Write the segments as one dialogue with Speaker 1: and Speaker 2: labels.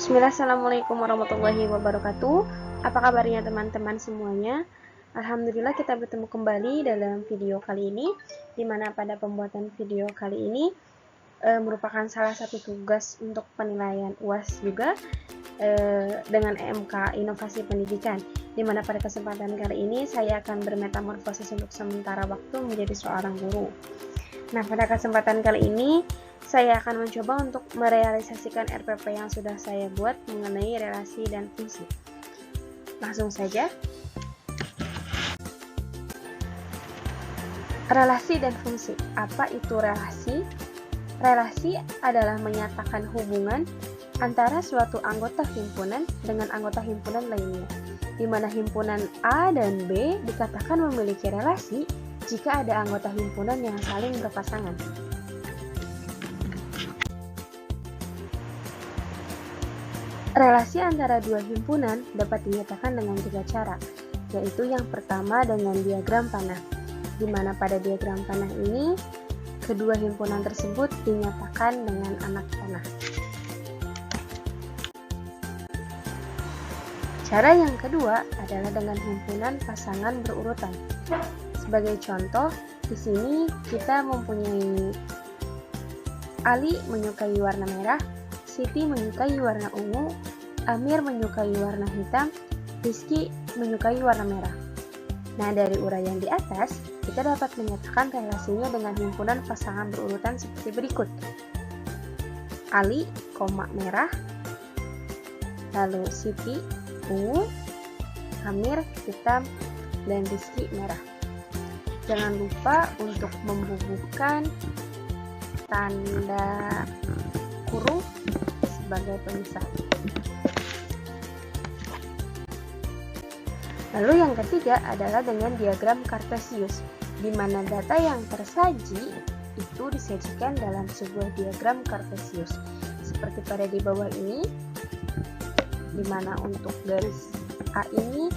Speaker 1: Bismillah, assalamualaikum warahmatullahi wabarakatuh. Apa kabarnya teman-teman semuanya? Alhamdulillah kita bertemu kembali dalam video kali ini, dimana pada pembuatan video kali ini merupakan salah satu tugas untuk penilaian UAS juga dengan EMK Inovasi Pendidikan, dimana pada kesempatan kali ini saya akan bermetamorfosis untuk sementara waktu menjadi seorang guru. Nah, pada kesempatan kali ini saya akan mencoba untuk merealisasikan RPP yang sudah saya buat mengenai relasi dan fungsi. Langsung saja. Relasi dan fungsi. Apa itu relasi? Relasi adalah menyatakan hubungan antara suatu anggota himpunan dengan anggota himpunan lainnya, di mana himpunan A dan B dikatakan memiliki relasi jika ada anggota himpunan yang saling berpasangan. Relasi antara dua himpunan dapat dinyatakan dengan tiga cara, yaitu yang pertama dengan diagram panah, di mana pada diagram panah ini kedua himpunan tersebut dinyatakan dengan anak panah. Cara yang kedua adalah dengan himpunan pasangan berurutan. Sebagai contoh, di sini kita mempunyai Ali menyukai warna merah, Siti menyukai warna ungu, Amir menyukai warna hitam, Rizky menyukai warna merah. Nah, dari uraian di atas, kita dapat menyatakan relasinya dengan himpunan pasangan berurutan seperti berikut. Ali, merah, lalu Siti, ungu, Amir, hitam, dan Rizky, merah. Jangan lupa untuk membubuhkan tanda kurung sebagai pemisah. Lalu yang ketiga adalah dengan diagram Kartesius, di mana data yang tersaji itu disajikan dalam sebuah diagram Kartesius. Seperti pada di bawah ini, di mana untuk garis A ini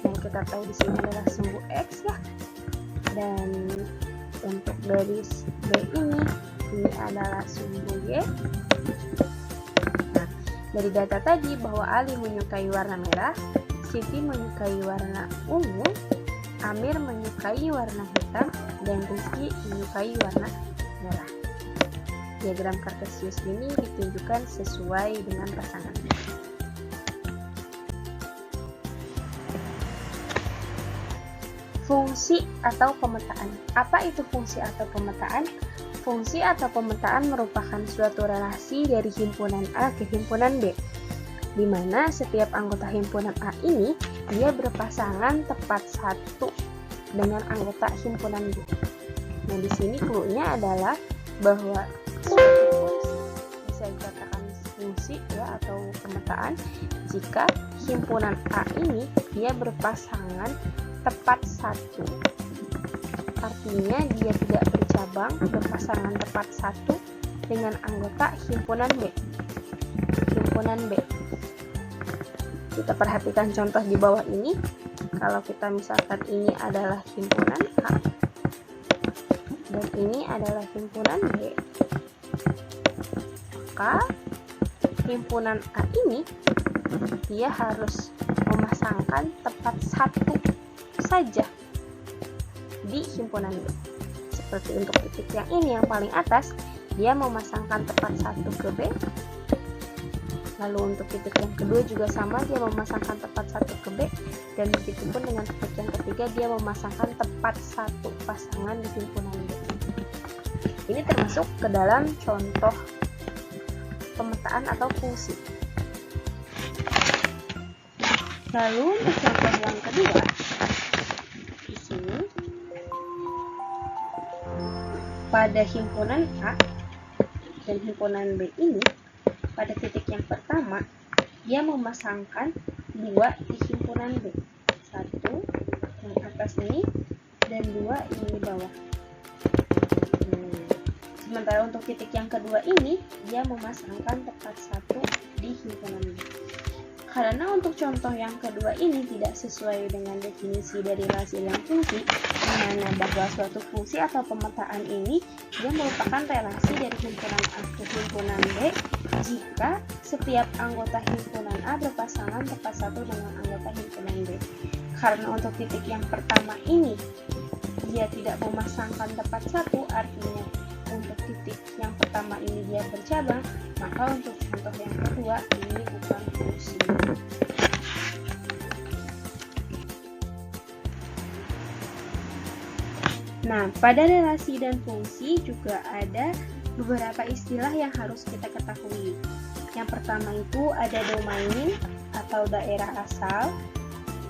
Speaker 1: yang kita tahu di sini adalah sumbu X ya, dan untuk garis B ini adalah sumbu Y. Nah, dari data tadi bahwa Ali menyukai warna merah, Siti menyukai warna ungu, Amir menyukai warna hitam, dan Rizky menyukai warna merah. Diagram Kartesius ini ditunjukkan sesuai dengan pasangan. Fungsi atau pemetaan. Apa itu fungsi atau pemetaan? Fungsi atau pemetaan merupakan suatu relasi dari himpunan A ke himpunan B, di mana setiap anggota himpunan A ini dia berpasangan tepat satu dengan anggota himpunan B. Nah, di sini clue-nya adalah bahwa suatu fungsi bisa dikatakan fungsi ya atau pemetaan jika himpunan A ini dia berpasangan tepat satu. Artinya dia tidak bercabang, berpasangan tepat satu dengan anggota himpunan B. Himpunan B. Kita perhatikan contoh di bawah ini. Kalau kita misalkan ini adalah himpunan A dan ini adalah himpunan B, maka himpunan A ini dia harus memasangkan tepat satu saja di himpunan B. Seperti untuk titik yang ini yang paling atas, dia memasangkan tepat satu ke B. Lalu untuk titik yang kedua juga sama, dia memasangkan tepat satu ke B. Dan begitu pun dengan titik yang ketiga, dia memasangkan tepat satu pasangan di himpunan B. Ini termasuk ke dalam contoh pemetaan atau fungsi. Lalu untuk contoh yang kedua, pada himpunan A dan himpunan B ini, pada titik yang pertama, dia memasangkan dua di himpunan B. Satu yang atas ini dan dua yang di bawah. Sementara untuk titik yang kedua ini, dia memasangkan tepat satu di himpunan B. Karena untuk contoh yang kedua ini tidak sesuai dengan definisi dari relasi dan fungsi, di mana bahwa suatu fungsi atau pemetaan ini dia merupakan relasi dari himpunan A ke himpunan B jika setiap anggota himpunan A berpasangan tepat satu dengan anggota himpunan B. Karena untuk titik yang pertama ini dia tidak memasangkan tepat satu, artinya untuk titik yang pertama ini dia bercabang, maka untuk contoh yang kedua ini bukan fungsi. Nah, pada relasi dan fungsi juga ada beberapa istilah yang harus kita ketahui. Yang pertama itu ada domain atau daerah asal,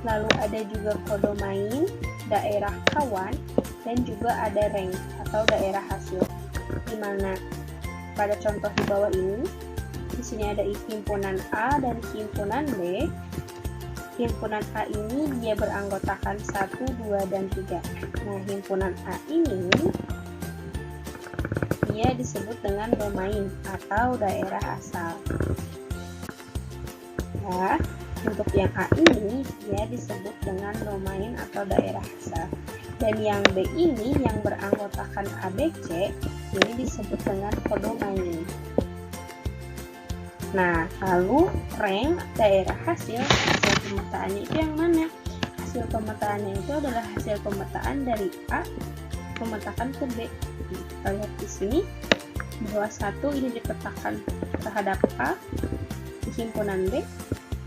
Speaker 1: lalu ada juga kodomain, daerah kawan, dan juga ada rank atau daerah hasil. Di mana pada contoh di bawah ini, di sini ada himpunan A dan himpunan B. Himpunan A ini dia beranggotakan 1, 2, dan 3. Nah, himpunan A ini dia disebut dengan domain atau daerah asal. Nah, untuk yang A ini dia disebut dengan domain atau daerah asal. Dan yang B ini yang beranggotakan ABC ini disebut dengan kodomain. Nah, lalu rank daerah hasil pemetaannya itu yang mana? Hasil pemetaannya itu adalah hasil pemetaan dari A pemetakan ke B. Kita lihat di sini bahwa 1 ini dipetakan terhadap A di himpunan B,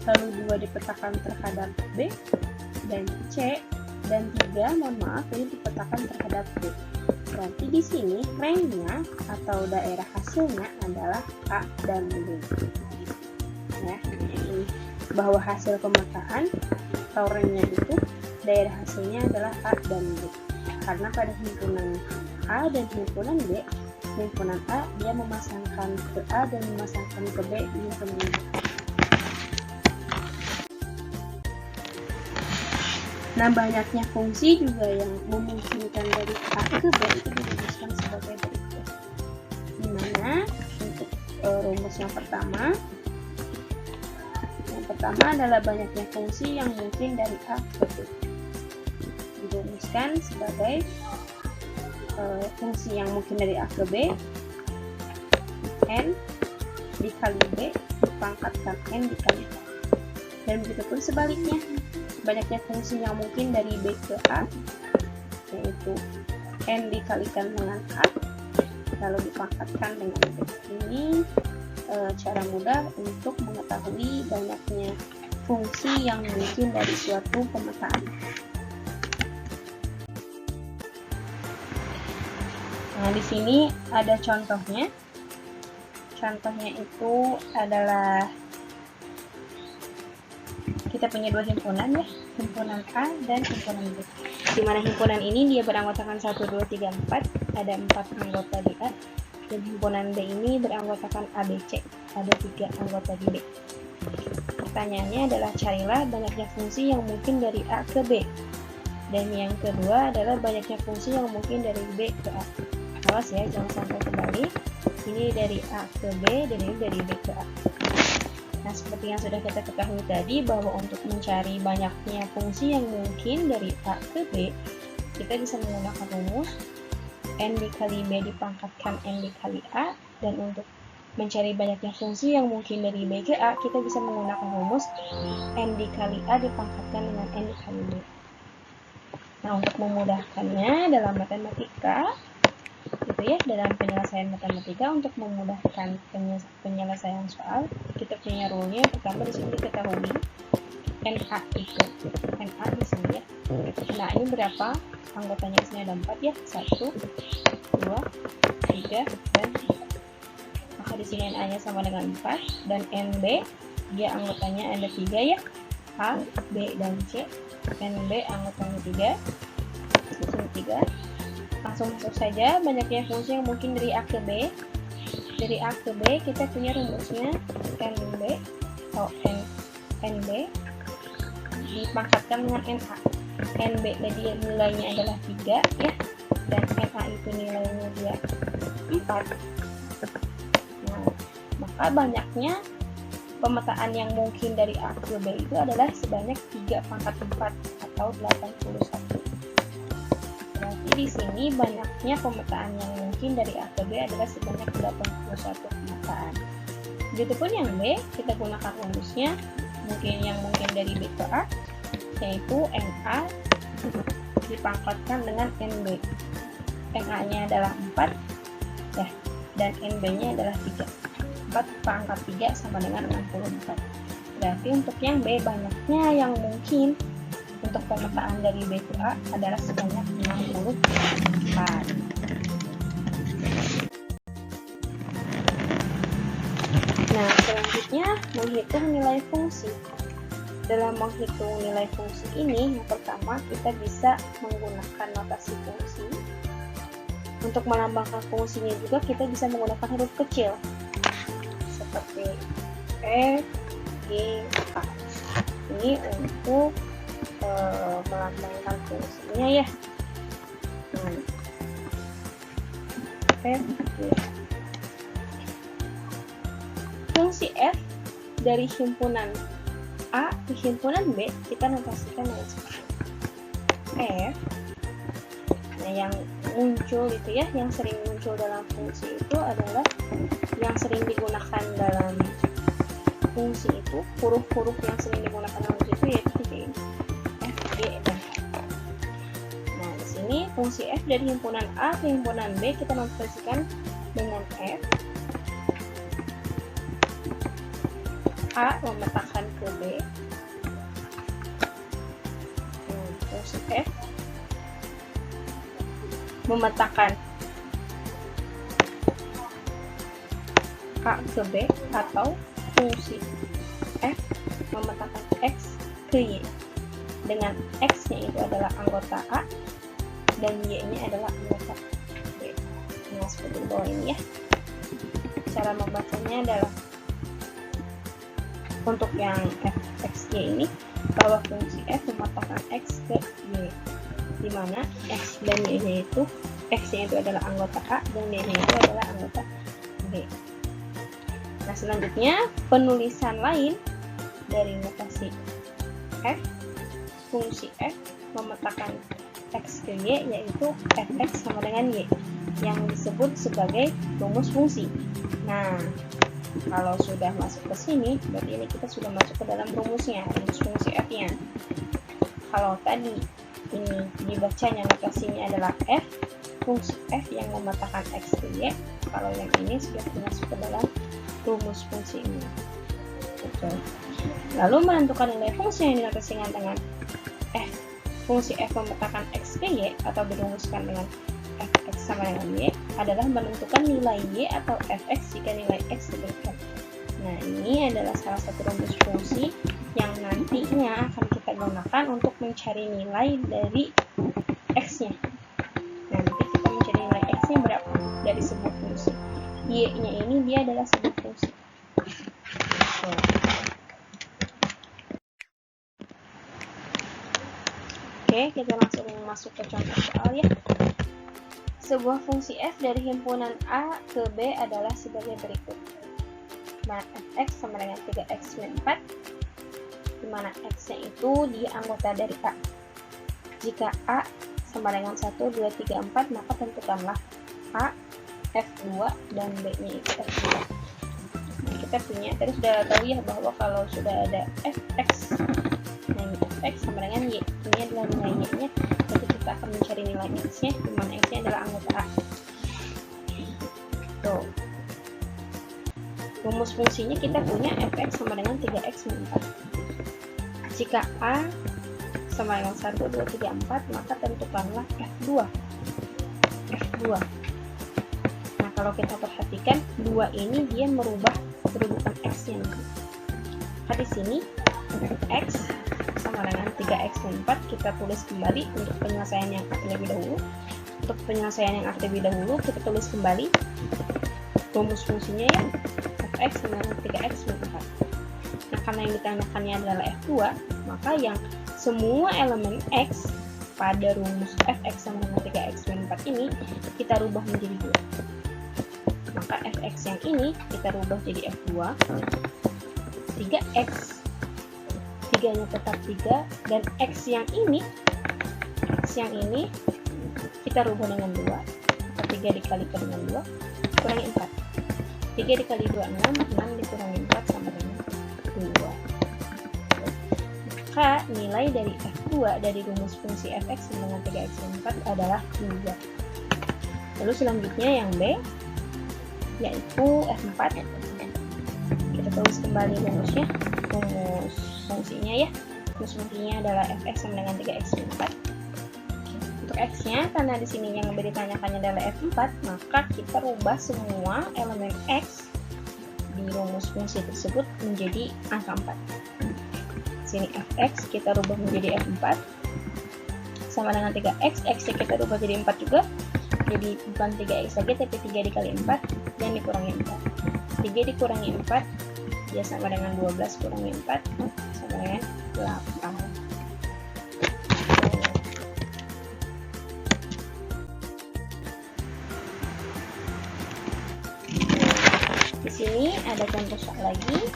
Speaker 1: lalu 2 dipetakan terhadap B, dan C dan 3 ini dipetakan terhadap B. Berarti di sini ranknya atau daerah hasilnya adalah A dan B. Ya, ini bahwa hasil pemetaan atau ranknya itu daerah hasilnya adalah A dan B. Karena pada himpunan A dan himpunan B, himpunan A dia memasangkan ke A dan memasangkan ke B di himpunan B. Nah, banyaknya fungsi juga yang memungkinkan dari A ke B itu dirumuskan sebagai berikut. Dimana untuk rumus yang pertama adalah banyaknya fungsi yang mungkin dari A ke B. Dirumuskan sebagai fungsi yang mungkin dari A ke B, N dikali B dipangkatkan N dikali A. Dan begitu pun sebaliknya, banyaknya fungsi yang mungkin dari B ke A, yaitu N dikalikan dengan A, lalu dipangkatkan dengan B. Ini cara mudah untuk mengetahui banyaknya fungsi yang mungkin dari suatu pemetaan. Nah, di sini ada contohnya. Contohnya itu adalah kita punya dua himpunan ya, himpunan A dan himpunan B. Di mana himpunan ini dia beranggotakan 1, 2, 3, 4, ada 4 anggota di A, dan himpunan B ini beranggotakan ABC, ada 3 anggota di B. Pertanyaannya adalah carilah banyaknya fungsi yang mungkin dari A ke B. Dan yang kedua adalah banyaknya fungsi yang mungkin dari B ke A. Awas ya, jangan sampai kembali. Ini dari A ke B dan ini dari B ke A. Nah, seperti yang sudah kita ketahui tadi, bahwa untuk mencari banyaknya fungsi yang mungkin dari A ke B, kita bisa menggunakan rumus N dikali B dipangkatkan N dikali A, dan untuk mencari banyaknya fungsi yang mungkin dari B ke A, kita bisa menggunakan rumus N dikali A dipangkatkan dengan N dikali B. Nah, untuk memudahkannya dalam matematika, gitu ya, dalam penyelesaian matematika, untuk memudahkan penyelesaian soal, kita punya rule-nya. Pertama di sini diketahui NA itu NA di sini ya. Nah, ini berapa anggotanya? Di sini ada 4 ya, 1, 2, 3, dan 4. Maka di sini NA-nya sama dengan 4, dan NB dia anggotanya ada 3 ya, A, B, dan C. NB anggotanya 3, di sini 3. Langsung masuk saja banyaknya fungsi yang mungkin dari A ke B. Dari A ke B kita punya rumusnya NB atau NB dipangkatkan dengan NA. NB tadi nilainya adalah 3 ya, dan NA itu nilainya dia 4. Nah, maka banyaknya pemetaan yang mungkin dari A ke B itu adalah sebanyak 3 pangkat 4 atau 81. Berarti di sini banyaknya pemetaan yang mungkin dari A ke B adalah sebanyak 81 pemetaan. Begitupun yang B, kita gunakan rumusnya mungkin dari B ke A, yaitu NA dipangkatkan dengan NB. NA-nya adalah 4 ya, dan NB-nya adalah 3. 4 pangkat 3 sama dengan 64. Berarti untuk yang B, banyaknya yang mungkin untuk pemetaan dari B ke A adalah sebanyak 64. Nah, selanjutnya menghitung nilai fungsi. Dalam menghitung nilai fungsi ini, yang pertama kita bisa menggunakan notasi fungsi. Untuk melambangkan fungsinya juga kita bisa menggunakan huruf kecil seperti F, G, A. Ini untuk melambangkan fungsinya ya. F, G. Fungsi F dari himpunan A ke himpunan B kita notasikan dengan seperti F. Nah, yang muncul itu ya, yang sering muncul dalam fungsi itu adalah yang sering digunakan dalam fungsi itu, huruf-huruf yang sering digunakan dalam fungsi itu yaitu F, G, dan H. Nah, di sini fungsi F dari himpunan A ke himpunan B kita notasikan dengan F. A memetakan ke B. Fungsi F memetakan A ke B, atau fungsi F memetakan X ke Y, dengan X-nya itu adalah anggota A dan Y-nya adalah anggota B. Nah, seperti di bawah ini ya. Cara membacanya adalah untuk yang F, X, Y ini, bahwa fungsi F memetakan X ke Y, di mana X dan Y-nya itu, X-nya itu adalah anggota A dan Y-nya itu adalah anggota B. Nah, selanjutnya penulisan lain dari notasi F, fungsi F memetakan X ke Y, yaitu Fx sama dengan Y, yang disebut sebagai rumus fungsi. Nah, kalau sudah masuk ke sini, berarti ini kita sudah masuk ke dalam rumusnya, rumus fungsi F-nya. Kalau tadi ini dibacanya notasinya adalah F, fungsi F yang memetakan X ke Y, kalau yang ini sudah masuk ke dalam rumus fungsi ini. Betul. Lalu menentukan nilai fungsi yang dinotasikan dengan F, fungsi F memetakan X ke Y, atau dirumuskan dengan Fx sama dengan Y, adalah menentukan nilai Y atau Fx jika nilai X diberikan. Nah, ini adalah salah satu rumus fungsi yang nantinya akan kita gunakan untuk mencari nilai dari X-nya. Nanti kita mencari nilai X-nya berapa dari sebuah fungsi. Y-nya ini dia adalah sebuah fungsi. Oke, kita langsung masuk ke contoh soal ya. Sebuah fungsi F dari himpunan A ke B adalah sebagai berikut. Nah, Fx sama dengan 3x-4, di mana X-nya itu dia anggota dari A. Jika A sama dengan 1, 2, 3, 4, maka tentukanlah A, F2, dan B-nya itu F2. Nah, kita punya, tadi sudah tahu ya bahwa kalau sudah ada Fx, nah ini Fx sama dengan Y, ini adalah nilai Y-nya, jadi kita akan mencari nilai X-nya, di mana X-nya adalah anggota A. Tuh. Rumus fungsinya kita punya Fx sama dengan 3x-4. Jika A sama dengan 1, 2, 3, 4, maka tentukanlah F2. F2. Nah, kalau kita perhatikan, 2 ini dia merubah kedudukan X-nya. Nah, di sini X sama dengan 3x-4 kita tulis kembali untuk penyelesaian yang terlebih dahulu. Untuk penyelesaian yang terlebih dahulu, kita tulis kembali rumus fungsinya ya, Fx sama dengan 3x-4. Nah, karena yang ditanyakannya adalah F2, maka yang semua elemen X pada rumus Fx sama dengan 3x-4 ini kita rubah menjadi 2. Maka Fx yang ini kita rubah jadi F2, 3x, 3-nya tetap 3, dan X yang ini kita rubah dengan 2, maka 3 dikalikan dengan 2, kurangi 4. 3 dikali 2, 6. 6 dikurangi 4 sama dengan 2. Maka nilai dari F2 dari rumus fungsi fx dengan 3x min 4 adalah 2. Lalu selanjutnya yang B, yaitu F4. Kita tulis kembali rumusnya, rumus fungsinya ya. Rumus fungsinya adalah fx sama dengan 3x min 4. Untuk x-nya, karena di sini yang ditanyakan adalah F4, maka kita rubah semua elemen x di rumus fungsi tersebut menjadi angka 4. Sini fx kita rubah menjadi f4 sama dengan 3x, x-nya kita rubah jadi 4 juga, jadi bukan 3x lagi tapi 3 dikali 4 dan dikurangi 4. 3 dikurangi 4 ya sama dengan 12 kurangi 4 sama dengan 8. Di sini ada contoh soal lagi.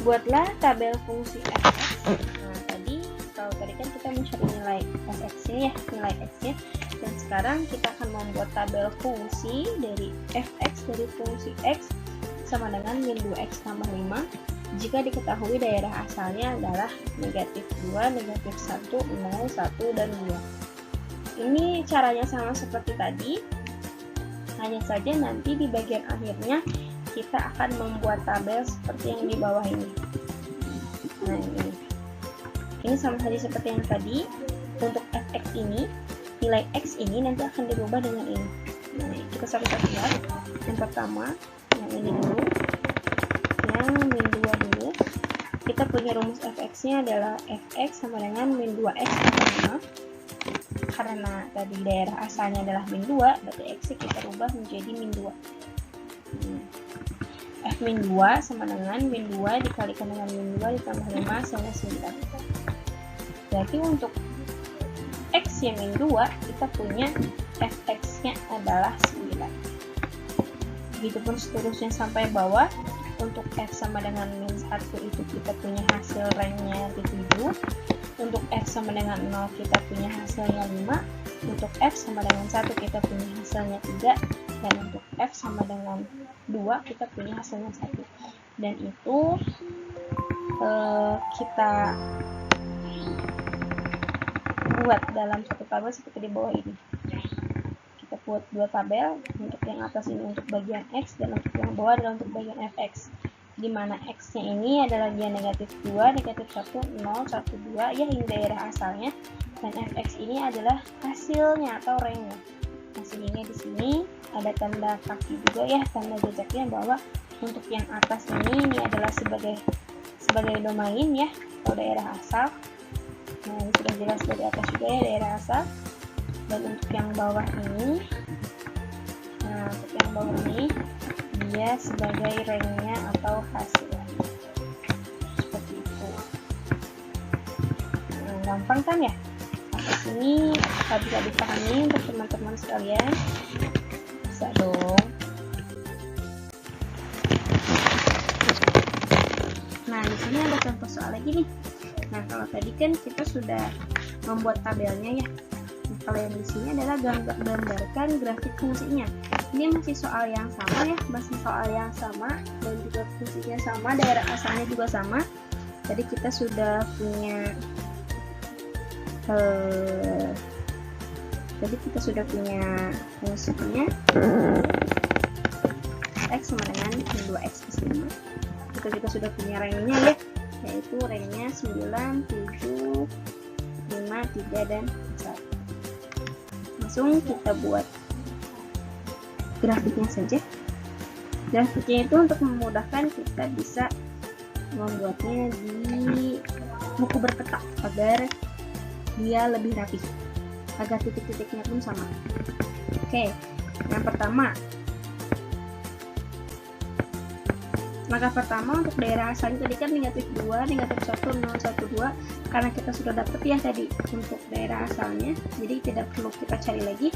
Speaker 1: Buatlah tabel fungsi fx. Nah, kalau tadi kan kita mencari nilai fx-nya ya, nilai x-nya. Dan sekarang kita akan membuat tabel fungsi dari fx dari fungsi x sama dengan min 2x tambah 5 jika diketahui daerah asalnya adalah negatif 2, negatif 1, 0, 1, dan 2. Ini caranya sama seperti tadi, hanya saja nanti di bagian akhirnya kita akan membuat tabel seperti yang di bawah ini. Nah, ini sama saja seperti yang tadi. Untuk fx ini, nilai x ini nanti akan dirubah dengan ini. Nah, kita satu-satu lihat. Yang pertama, yang ini dulu, yang min 2 dulu. Kita punya rumus fx-nya adalah fx sama dengan min 2x tambah 5. Karena tadi daerah asalnya adalah min 2, berarti x kita rubah menjadi min 2. F min 2 sama dengan min 2 dikalikan dengan min 2 ditambah 5 sama 9. Berarti untuk x yang min 2 kita punya fx nya adalah 9. Begitupun seterusnya sampai bawah. Untuk f sama dengan min 1 itu kita punya hasil rank-nya di 7. Untuk f sama dengan 0 kita punya hasilnya 5. Untuk f sama dengan 1 kita punya hasilnya 3. Dan untuk f sama dengan 2 kita punya hasilnya 1. Dan itu kita buat dalam satu tabel seperti di bawah ini. Kita buat dua tabel, untuk yang atas ini untuk bagian x dan untuk yang bawah adalah untuk bagian fx, di mana x-nya ini adalah dia negatif 2, negatif 1, 0, 1, 2 ya, ini daerah asalnya, dan fx ini adalah hasilnya atau rank-nya. Nah, sehingga di sini ada tanda kaki juga ya, tanda jejaknya, bahwa untuk yang atas ini adalah sebagai domain ya, atau daerah asal. Nah, ini sudah jelas dari atas juga ya, daerah asal. Dan untuk yang bawah ini, dia sebagai rank-nya atau hasilnya. Seperti itu. Nah, gampang kan ya? Atas ini bisa dipahami untuk teman-teman sekalian. Bisa dong. Nah, di sini ada contoh soal lagi nih. Nah, kalau tadi kan kita sudah membuat tabelnya ya. Nah, kalau yang di sini adalah gambarkan grafik fungsinya. Ini masih soal yang sama ya, masih soal yang sama dan juga fungsinya sama, daerah asalnya juga sama. Tadi kita sudah punya fungsinya x sama dengan 2x plus 5. Kita juga sudah punya rank-nya ya, yaitu rank-nya 9, 7, 5, 3, dan 1. Langsung kita buat grafiknya saja. Grafiknya itu untuk memudahkan kita bisa membuatnya di buku berpetak agar dia lebih rapi, agar titik-titiknya pun sama. Oke, yang pertama, langkah pertama untuk daerah asalnya tadi kan negatif 2, negatif 1, 0, 1, 2. Karena kita sudah dapat ya tadi untuk daerah asalnya, jadi tidak perlu kita cari lagi.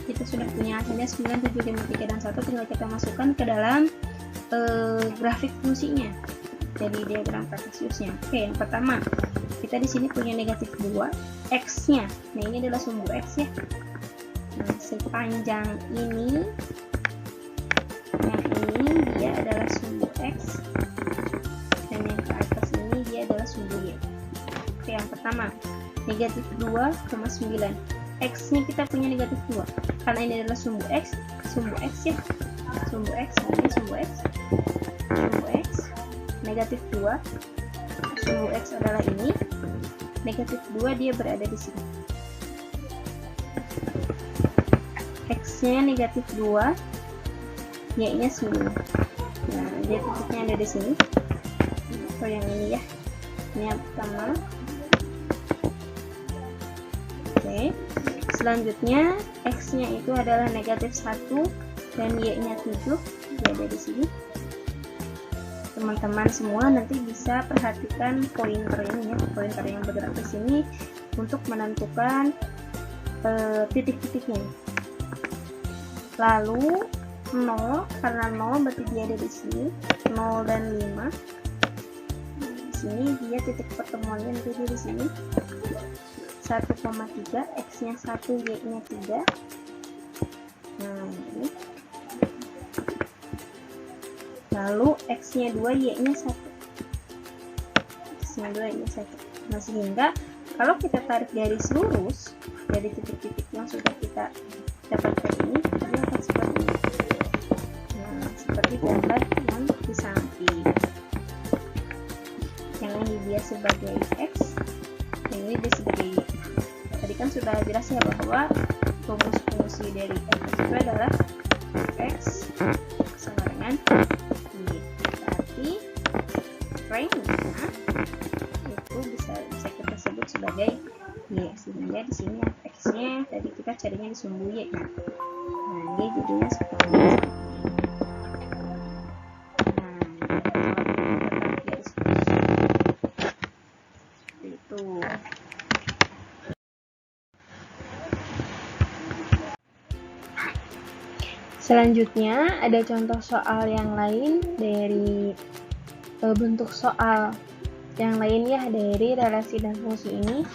Speaker 1: Kita sudah punya hasilnya 9, 7, 5, 3, dan 1. Tinggal kita masukkan ke dalam grafik fungsinya, jadi diagram Cartesiusnya. Oke, yang pertama, kita di sini punya negatif 2, x-nya. Nah, ini adalah sumbu x ya. Nah, sepanjang ini, nah ini dia adalah sumbu X, dan yang ke atas ini dia adalah sumbu Y. Oke, yang pertama, negatif 2,9. X nya kita punya negatif 2, karena ini adalah sumbu X ya, sumbu X, ini sumbu X, negatif 2, sumbu X adalah ini, negatif 2 dia berada di sini. X nya negatif 2, Y nya 9. Nah, dia titiknya ada di sini, atau yang ini ya, ini yang pertama. Oke, selanjutnya X nya itu adalah negatif 1 dan Y nya 7, dia ada di sini. Teman-teman semua nanti bisa perhatikan pointer ini ya, pointer yang bergerak ke sini untuk menentukan titik-titiknya. Lalu 0, karena 0 berarti dia ada di sini, 0 dan 5. Di sini dia titik pertemuannya nanti di sini. 1,3, X nya 1, Y nya 3. Nah, ini. Lalu X nya 2, Y nya 1. X nya 2, Y nya 1. Nah, sehingga kalau kita tarik garis lurus dari titik-titik yang sudah kita dapatkan ini, dia akan seperti ini. Nah, seperti gambar yang di samping. Yang ini dia sebagai X, yang ini dia sebagai Y. Tadi kan sudah jelas ya bahwa rumus fungsi dari f itu adalah X sama dengan Y. Berarti range-nya itu bisa kita sebut sebagai Y, sehingga di sini X-nya tadi kita carinya di sumbu Y. Nah, dia jadinya seperti ini. Selanjutnya ada contoh soal yang lain dari bentuk soal yang lain ya dari relasi dan fungsi ini.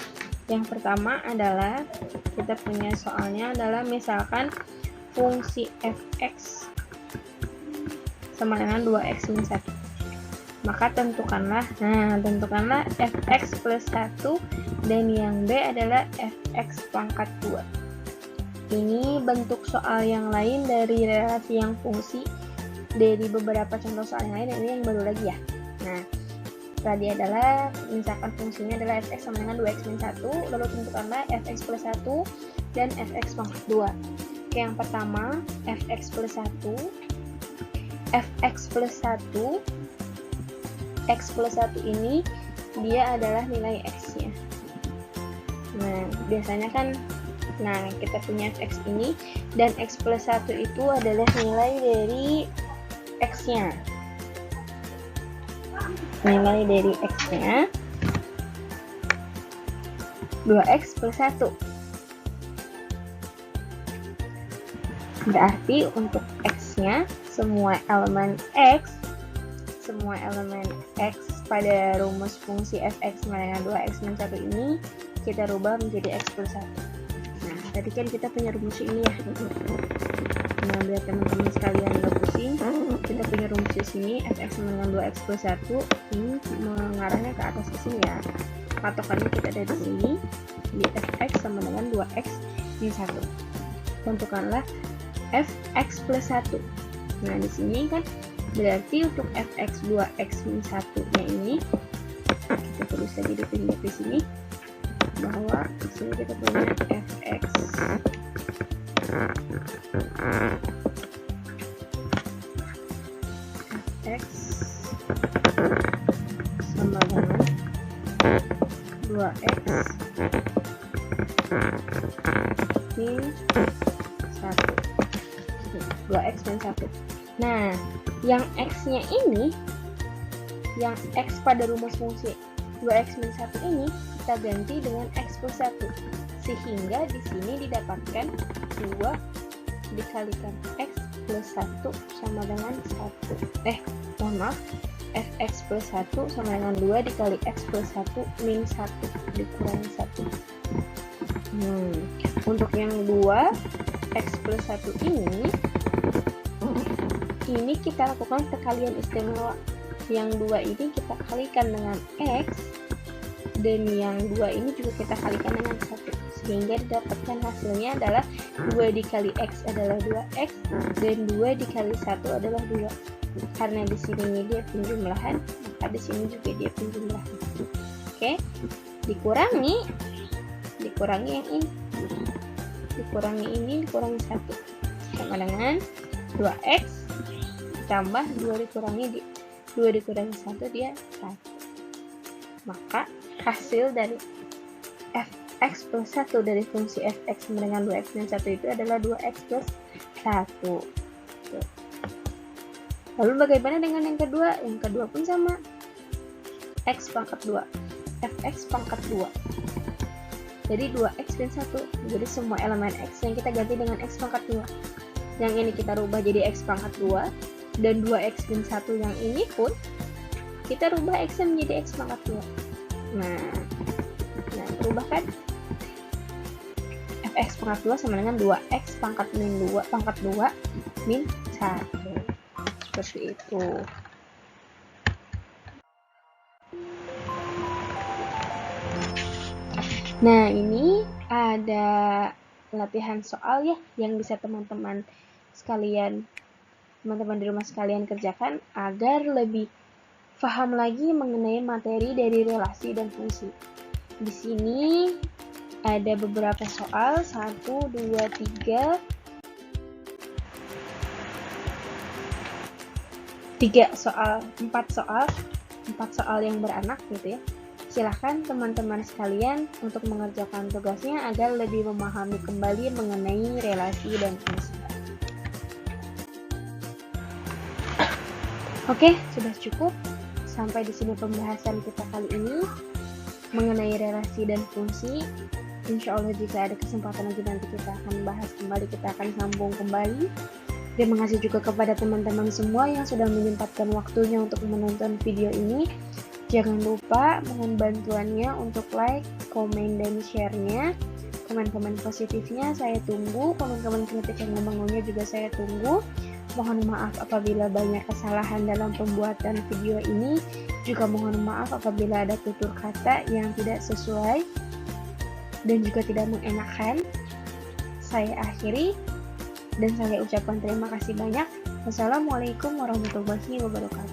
Speaker 1: Yang pertama adalah kita punya soalnya adalah misalkan fungsi fx sama dengan 2x min 1. Maka tentukanlah fx plus 1 dan yang B adalah fx pangkat 2. Ini bentuk soal yang lain dari relasi yang fungsi dari beberapa contoh soal yang lain, ini yang baru lagi ya. Nah, tadi adalah misalkan fungsinya adalah fx sama dengan 2x min 1, lalu tentukanlah fx plus 1 dan fx pangkat 2. Oke, yang pertama fx plus 1, x plus 1 ini dia adalah nilai x-nya. Nah, biasanya kan kita punya fx ini dan x plus 1 itu adalah nilai dari x-nya. Nilai dari x-nya 2x plus 1. Berarti untuk x-nya semua elemen x pada rumus fungsi fx sama dengan 2x min 1 ini kita rubah menjadi x plus 1. Nah, tadi kan kita punya rumus ini ya. Nah, biar teman-teman sekalian nggak pusing, kita punya rumus di sini fx sama dengan 2x plus 1 ini mengarahnya ke atas di sini ya. Patokannya kita ada di sini di fx sama dengan 2x min 1. Tentukanlah fx plus 1. Nah, di sini kan berarti untuk fx 2x min 1-nya ini kita tulis saja di sini bahwa di sini kita punya fx sama dengan 2x min 1. 2x min 1. Nah, yang x-nya ini, yang x pada rumus fungsi 2x min 1 ini kita ganti dengan x plus 1, sehingga di sini didapatkan 2 dikalikan x plus 1 sama dengan 1. Fx plus 1 sama dengan 2 dikali x plus 1 min 1 dikurangi 1. Untuk yang 2 x plus 1 ini ini kita lakukan perkalian istimewa. Yang 2 ini kita kalikan dengan X, dan yang 2 ini juga kita kalikan dengan 1, sehingga didapatkan hasilnya adalah 2 dikali X adalah 2X, dan 2 dikali 1 adalah 2. Karena di sini dia penjumlahan, maka di sini juga dia penjumlahan. Oke, dikurangi yang ini, dikurangi 1 sama dengan 2X ditambah 2 dikurangi 1 dia 1. Maka hasil dari fx plus 1 dari fungsi fx sama dengan 2x dan 1 itu adalah 2x plus 1. Lalu bagaimana dengan yang kedua? Yang kedua pun sama, x pangkat 2, fx pangkat 2. Jadi 2x dan 1. Jadi semua elemen x yang kita ganti dengan x pangkat 2. Yang ini kita rubah jadi x pangkat 2, dan 2x dan 1 yang ini pun kita rubah x menjadi x pangkat 2. Nah, berubah kan? Fx pangkat 2 sama dengan 2x pangkat min 2 pangkat 2 min 1. Seperti itu. Nah, ini ada latihan soal ya yang bisa teman-teman di rumah sekalian kerjakan agar lebih paham lagi mengenai materi dari relasi dan fungsi. Di sini ada beberapa soal, 1, 2, 3 soal, 4 soal yang beranak gitu ya. Silahkan teman-teman sekalian untuk mengerjakan tugasnya agar lebih memahami kembali mengenai relasi dan fungsi. Oke, sudah cukup. Sampai di sini pembahasan kita kali ini mengenai relasi dan fungsi. Insya Allah jika ada kesempatan lagi nanti kita akan bahas kembali, kita akan sambung kembali. Terima kasih juga kepada teman-teman semua yang sudah menyempatkan waktunya untuk menonton video ini. Jangan lupa mohon bantuannya untuk like, komen, dan share-nya. Komen-komen positifnya saya tunggu, komen-komen kritik yang membangunnya juga saya tunggu. Mohon maaf apabila banyak kesalahan dalam pembuatan video ini. Juga mohon maaf apabila ada tutur kata yang tidak sesuai dan juga tidak mengenakan. Saya akhiri dan saya ucapkan terima kasih banyak. Wassalamualaikum warahmatullahi wabarakatuh.